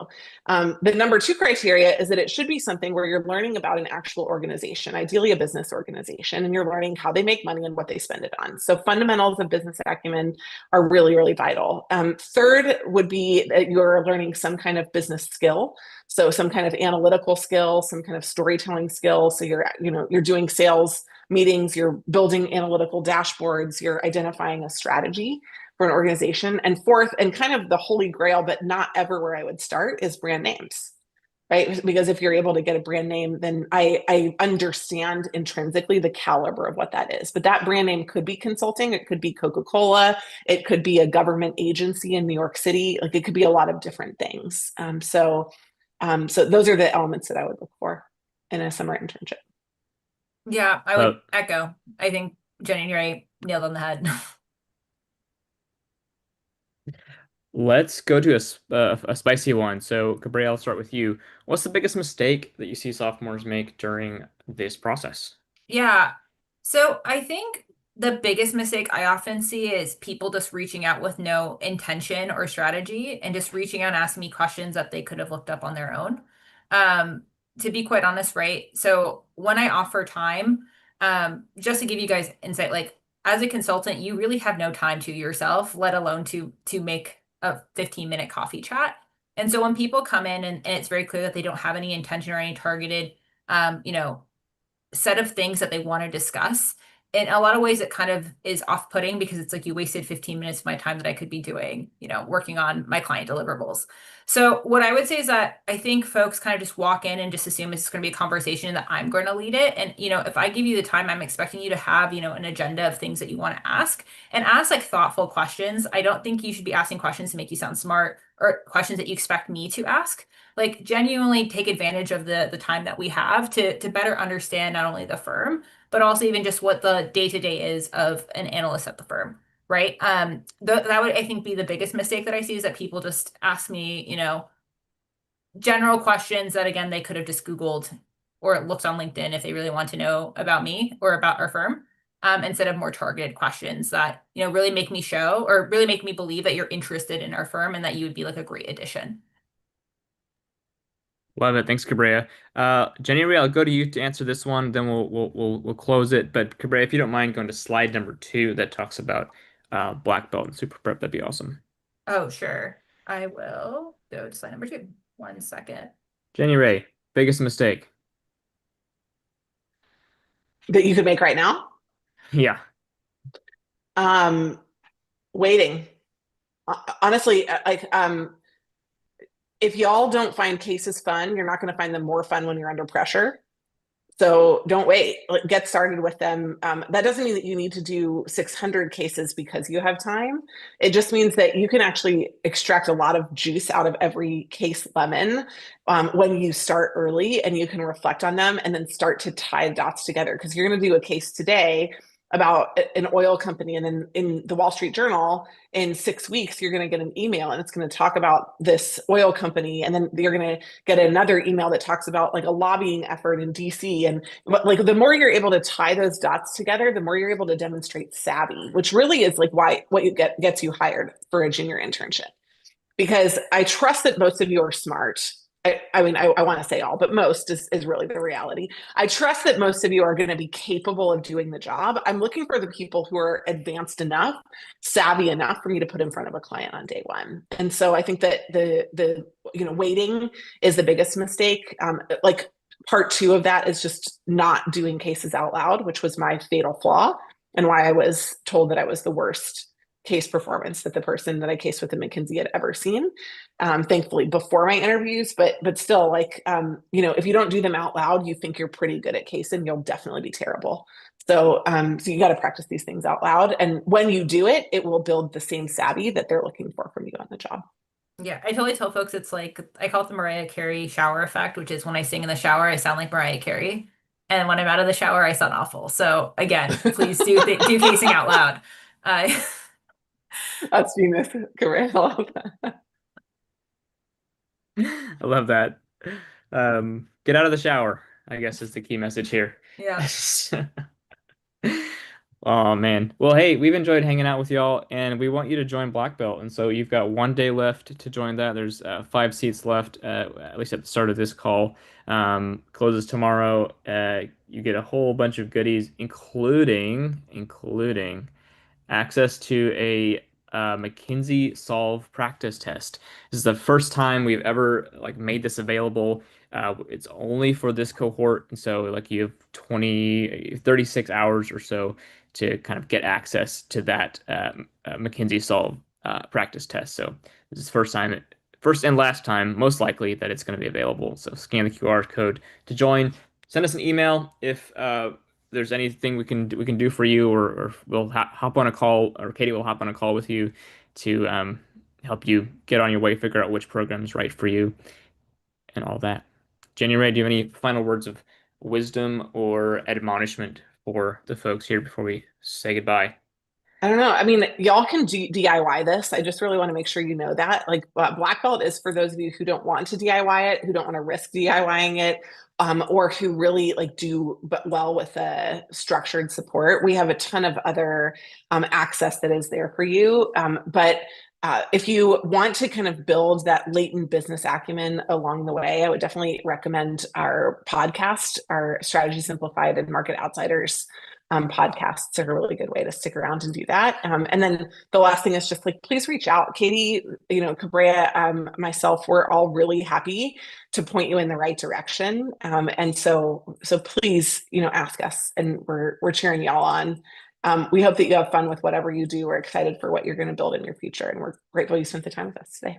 The number two criteria is that it should be something where you're learning about an actual organization, ideally a business organization, and you're learning how they make money and what they spend it on. So fundamentals of business acumen are really, really vital. Third would be that you're learning some kind of business skill. So some kind of analytical skill, some kind of storytelling skill. So you're doing sales meetings, you're building analytical dashboards, you're identifying a strategy for an organization. And fourth, and kind of the holy grail, but not ever where I would start, is brand names. Right? Because if you're able to get a brand name, then I understand intrinsically the caliber of what that is. But that brand name could be consulting, it could be Coca-Cola, it could be a government agency in New York City, like it could be a lot of different things. So those are the elements that I would look for in a summer internship. Yeah, I Uh, would echo. I think Jenny and Ray nailed on the head. let's go to a spicy one. So, Gabrielle, I'll start with you. What's the biggest mistake that you see sophomores make during this process? Yeah. So I think the biggest mistake I often see is people just reaching out with no intention or strategy and just reaching out and asking me questions that they could have looked up on their own. Um, to be quite honest, right? So when I offer time, just to give you guys insight, like as a consultant, you really have no time to yourself, let alone to make a 15-minute coffee chat. And so when people come in and it's very clear that they don't have any intention or any targeted you know, set of things that they want to discuss. In a lot of ways, it kind of is off-putting because it's like you wasted 15 minutes of my time that I could be doing, working on my client deliverables. So what I would say is that I think folks kind of just walk in and just assume it's going to be a conversation and that I'm going to lead it. And, if I give you the time, I'm expecting you to have, an agenda of things that you want to ask and ask like thoughtful questions. I don't think you should be asking questions to make you sound smart or questions that you expect me to ask. Like genuinely take advantage of the time that we have to better understand not only the firm but also even just what the day-to-day is of an analyst at the firm, right? That would I think be the biggest mistake that I see is that people just ask me, general questions that again they could have just Googled or looked on LinkedIn if they really want to know about me or about our firm. Instead of more targeted questions that really make me show or really make me believe that you're interested in our firm and that you would be like a great addition. Love it. Thanks, Cabrea. Jenny Ray, I'll go to you to answer this one, then we'll close it. But Cabrea, if you don't mind going to slide number 2 that talks about black belt and super prep, that'd be awesome. Oh, sure. I will go to slide number 2. 1 second. Jenny Ray, biggest mistake. That you could make right now? Yeah. Waiting. Honestly, if y'all don't find cases fun, you're not going to find them more fun when you're under pressure. So don't wait. Get started with them. That doesn't mean that you need to do 600 cases because you have time. It just means that you can actually extract a lot of juice out of every case lemon when you start early and you can reflect on them and then start to tie dots together. Because you're going to do a case today about an oil company, and then in the Wall Street Journal in 6 weeks you're going to get an email and it's going to talk about this oil company, and then you're going to get another email that talks about like a lobbying effort in DC. And like the more you're able to tie those dots together, the more you're able to demonstrate savvy, which really is like why what you gets you hired for a junior internship. Because I trust that most of you are smart. I want to say all, but most is really the reality. I trust that most of you are going to be capable of doing the job. I'm looking for the people who are advanced enough, savvy enough for me to put in front of a client on day one. And so I think that the waiting is the biggest mistake. Like part 2 of that is just not doing cases out loud, which was my fatal flaw and why I was told that I was the worst case performance that the person that I cased with at McKinsey had ever seen. Thankfully before my interviews, but still like, if you don't do them out loud, you think you're pretty good at casing, you'll definitely be terrible. So you got to practice these things out loud. And when you do it, it will build the same savvy that they're looking for from you on the job. Yeah, I totally tell folks it's like I call it the Mariah Carey shower effect, which is when I sing in the shower, I sound like Mariah Carey. And when I'm out of the shower, I sound awful. So again, please do casing out loud. Uh, That's genius. Correct. I love that. I love that. Get out of the shower, I guess is the key message here. yeah. Oh man. Well, hey, we've enjoyed hanging out with y'all, and we want you to join Black Belt. And so you've got 1 day left to join that. There's 5 seats left, at least at the start of this call. Closes tomorrow. You get a whole bunch of goodies, including access to a McKinsey Solve practice test. This is the first time we've ever like made this available. It's only for this cohort, and so like you have 36 hours or so to kind of get access to that McKinsey Solve practice test. So this is first and last time, most likely, that it's going to be available. So scan the QR code to join. Send us an email if there's anything we can do for you, or we'll hop on a call, or Katie will hop on a call with you to help you get on your way, figure out which program is right for you, and all that. January, do you have any final words of wisdom or admonishment for the folks here before we say goodbye? I don't know. I mean, y'all can DIY this. I just really want to make sure you know that. Like, Black Belt is for those of you who don't want to DIY it, who don't want to risk DIYing it, or who really like do but well with a structured support. We have a ton of other access that is there for you. But if you want to kind of build that latent business acumen along the way, I would definitely recommend our podcast, our Strategy Simplified and Market Outsiders podcasts are a really good way to stick around and do that. And then the last thing is just like, please reach out. Katie, Cabrera, myself, we're all really happy to point you in the right direction. And so please, ask us, and we're cheering y'all on. We hope that you have fun with whatever you do. We're excited for what you're going to build in your future, and we're grateful you spent the time with us today.